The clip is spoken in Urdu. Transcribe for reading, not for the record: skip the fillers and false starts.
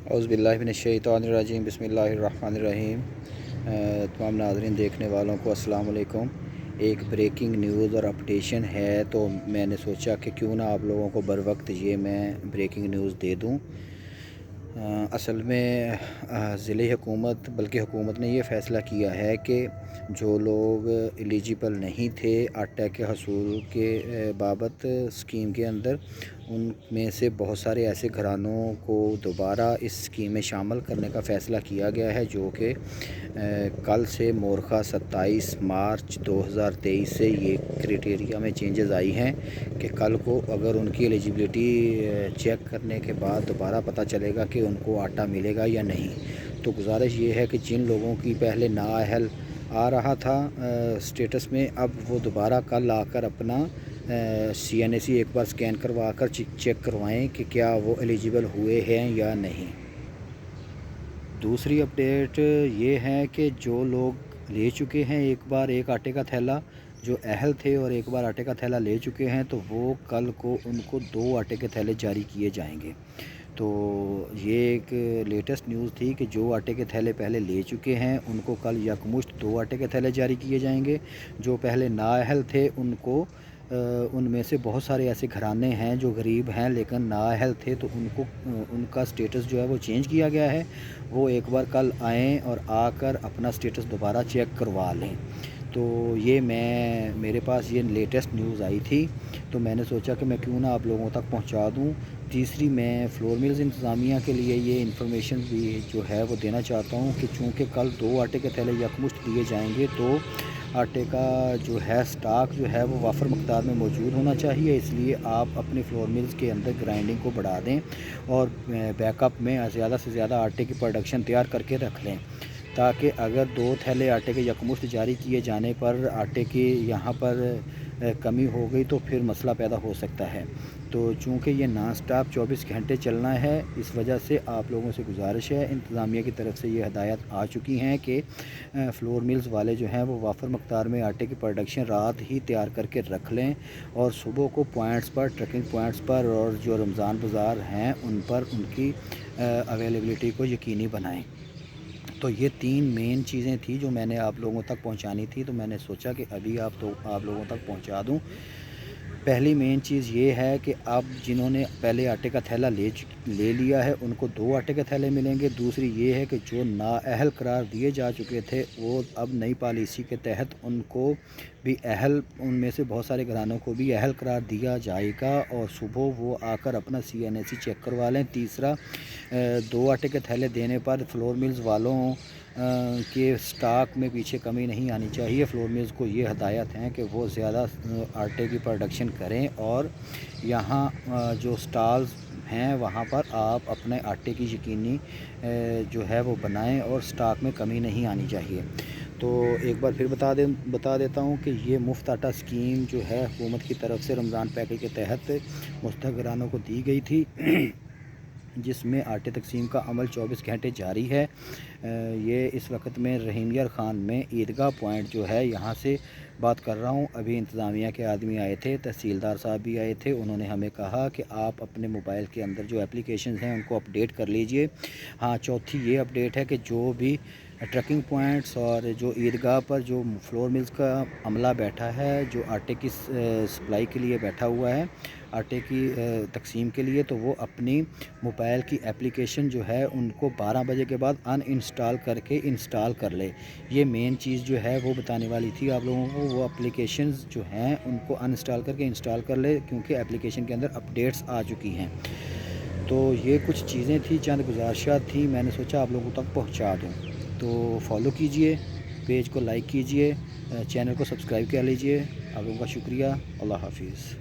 اعوذ باللہ من الشیطان الرجیم بسم اللہ الرحمن الرحیم۔ تمام ناظرین دیکھنے والوں کو السلام علیکم۔ ایک بریکنگ نیوز اور اپڈیشن ہے تو میں نے سوچا کہ کیوں نہ آپ لوگوں کو بر وقت یہ میں بریکنگ نیوز دے دوں۔ اصل میں ضلعی حکومت بلکہ حکومت نے یہ فیصلہ کیا ہے کہ جو لوگ ایلیجیبل نہیں تھے آٹا کے حصول کے بابت اسکیم کے اندر، ان میں سے بہت سارے ایسے گھرانوں کو دوبارہ اس اسکیم میں شامل کرنے کا فیصلہ کیا گیا ہے، جو کہ کل سے مورخہ 27 مارچ 2023 سے یہ کرائٹیریا میں چینجز آئی ہیں کہ کل کو اگر ان کی ایلیجیبلٹی چیک کرنے کے بعد دوبارہ پتہ چلے گا کہ ان کو آٹا ملے گا یا نہیں، تو گزارش یہ ہے کہ جن لوگوں کی پہلے نااہل آ رہا تھا سٹیٹس میں، اب وہ دوبارہ کل آ کر اپنا CNAC ایک بار سکین کروا کر چیک کروائیں کہ کیا وہ ایلیجیبل ہوئے ہیں یا نہیں۔ دوسری اپڈیٹ یہ ہے کہ جو لوگ لے چکے ہیں ایک بار ایک آٹے کا تھیلا، جو اہل تھے اور ایک بار آٹے کا تھیلا لے چکے ہیں، تو وہ کل کو ان کو 2 آٹے کے تھیلے جاری کیے جائیں گے۔ تو یہ ایک لیٹسٹ نیوز تھی کہ جو آٹے کے تھیلے پہلے لے چکے ہیں ان کو کل یکمشت 2 آٹے کے تھیلے جاری کیے جائیں گے۔ جو پہلے نااہل تھے ان کو ان میں سے بہت سارے ایسے گھرانے ہیں جو غریب ہیں لیکن نااہل تھے، تو ان کو ان کا سٹیٹس جو ہے وہ چینج کیا گیا ہے۔ وہ ایک بار کل آئیں اور آ کر اپنا سٹیٹس دوبارہ چیک کروا لیں۔ تو یہ میرے پاس یہ لیٹسٹ نیوز آئی تھی تو میں نے سوچا کہ میں کیوں نہ آپ لوگوں تک پہنچا دوں۔ تیسری میں فلور ملز انتظامیہ کے لیے یہ انفارمیشن بھی جو ہے وہ دینا چاہتا ہوں کہ چونکہ کل 2 آٹے کے تھیلے یکمشت دیے جائیں گے تو آٹے کا جو ہے سٹاک جو ہے وہ وافر مقدار میں موجود ہونا چاہیے، اس لیے آپ اپنے فلور ملز کے اندر گرائنڈنگ کو بڑھا دیں اور بیک اپ میں زیادہ سے زیادہ آٹے کی پروڈکشن تیار کر کے رکھ لیں، تاکہ اگر 2 تھیلے آٹے کے یکمشت جاری کیے جانے پر آٹے کی یہاں پر کمی ہو گئی تو پھر مسئلہ پیدا ہو سکتا ہے۔ تو چونکہ یہ نان سٹاپ 24 گھنٹے چلنا ہے، اس وجہ سے آپ لوگوں سے گزارش ہے، انتظامیہ کی طرف سے یہ ہدایت آ چکی ہیں کہ فلور ملز والے جو ہیں وہ وافر مقدار میں آٹے کی پروڈکشن رات ہی تیار کر کے رکھ لیں اور صبح کو پوائنٹس پر ٹرکنگ پوائنٹس پر اور جو رمضان بازار ہیں ان پر ان کی اویلیبلٹی کو یقینی بنائیں۔ تو یہ 3 مین چیزیں تھیں جو میں نے آپ لوگوں تک پہنچانی تھی، تو میں نے سوچا کہ ابھی آپ لوگوں تک پہنچا دوں۔ پہلی مین چیز یہ ہے کہ اب جنہوں نے پہلے آٹے کا تھیلا لے لیا ہے ان کو 2 آٹے کے تھیلے ملیں گے۔ دوسری یہ ہے کہ جو نااہل قرار دیے جا چکے تھے وہ اب نئی پالیسی کے تحت ان کو بھی ان میں سے بہت سارے گھرانوں کو بھی اہل قرار دیا جائے گا اور صبح وہ آ کر اپنا CNAC چیک کروا لیں۔ تیسرا، 2 آٹے کے تھیلے دینے پر فلور ملز والوں کے سٹاک میں پیچھے کمی نہیں آنی چاہیے۔ فلور ملز کو یہ ہدایت ہیں کہ وہ زیادہ آٹے کی پروڈکشن کریں اور یہاں جو سٹالز ہیں وہاں پر آپ اپنے آٹے کی یقینی جو ہے وہ بنائیں اور سٹاک میں کمی نہیں آنی چاہیے۔ تو ایک بار پھر بتا دیتا ہوں کہ یہ مفت آٹا اسکیم جو ہے حکومت کی طرف سے رمضان پیکیج کے تحت مستحق گھرانوں کو دی گئی تھی، جس میں آٹے تقسیم کا عمل 24 گھنٹے جاری ہے۔ یہ اس وقت میں رحیم یار خان میں عیدگاہ پوائنٹ جو ہے یہاں سے بات کر رہا ہوں۔ ابھی انتظامیہ کے آدمی آئے تھے، تحصیلدار صاحب بھی آئے تھے، انہوں نے ہمیں کہا کہ آپ اپنے موبائل کے اندر جو اپلیکیشنز ہیں ان کو اپڈیٹ کر لیجئے۔ ہاں، چوتھی یہ اپڈیٹ ہے کہ جو بھی ٹرکنگ پوائنٹس اور جو عیدگاہ پر جو فلور ملز کا عملہ بیٹھا ہے، جو آٹے کی سپلائی کے لیے بیٹھا ہوا ہے، آٹے کی تقسیم کے لیے، تو وہ اپنی موبائل کی اپلیکیشن جو ہے ان کو 12 بجے کے بعد ان انسٹال کر کے انسٹال کر لے۔ یہ مین چیز جو ہے وہ بتانے والی تھی آپ لوگوں کو، وہ اپلیکیشنز جو ہیں ان کو ان انسٹال کر کے انسٹال کر لے کیونکہ اپلیکیشن کے اندر اپڈیٹس آ چکی ہیں۔ تو یہ کچھ چیزیں تھیں، چند گزارشات تھیں، میں نے سوچا آپ لوگوں تک پہنچا دوں۔ تو فالو کیجئے، پیج کو لائک کیجئے، چینل کو سبسکرائب کر لیجئے۔ آپ لوگوں کا شکریہ۔ اللہ حافظ۔